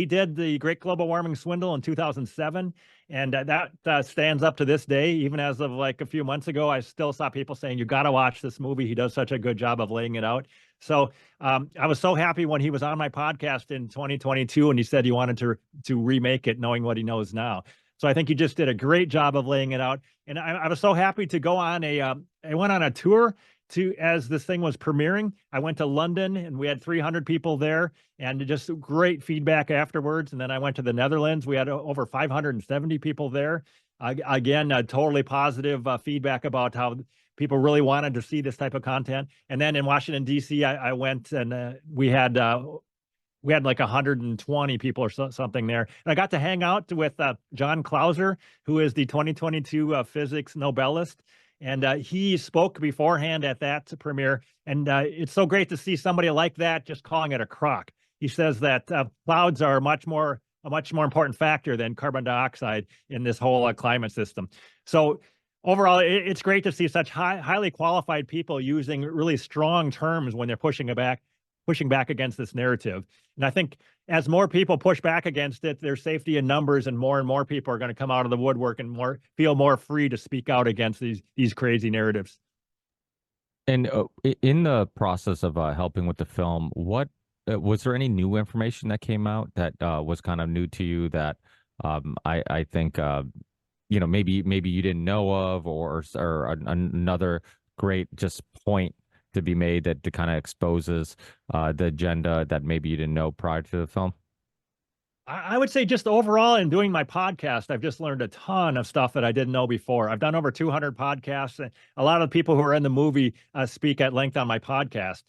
He did the Great Global Warming Swindle in 2007, and that stands up to this day. Even as of like a few months ago, I still saw people saying, you got to watch this movie. He does such a good job of laying it out. So I was so happy when he was on my podcast in 2022, and he said he wanted to remake it, knowing what he knows now. So I think he just did a great job of laying it out. And I was so happy to go on I went on a tour as this thing was premiering. I went to London, and we had 300 people there, and just great feedback afterwards. And then I went to the Netherlands. We had over 570 people there. Again, totally positive feedback about how people really wanted to see this type of content. And then in Washington, D.C., I went, and we had like 120 people or something there. And I got to hang out with John Clauser, who is the 2022 physics Nobelist. And he spoke beforehand at that premiere. And it's so great to see somebody like that just calling it a crock. He says that clouds are a much more important factor than carbon dioxide in this whole climate system. So overall, it's great to see such highly qualified people using really strong terms when they're pushing back against this narrative. And I think as more people push back against it, there's safety in numbers, and more people are going to come out of the woodwork and feel more free to speak out against these crazy narratives. And in the process of helping with the film, what was there any new information that came out that was kind of new to you that I think maybe you didn't know of, or another great just point to be made that kind of exposes the agenda that maybe you didn't know prior to the film? I would say just overall in doing my podcast, I've just learned a ton of stuff that I didn't know before. I've done over 200 podcasts, and a lot of the people who are in the movie speak at length on my podcast.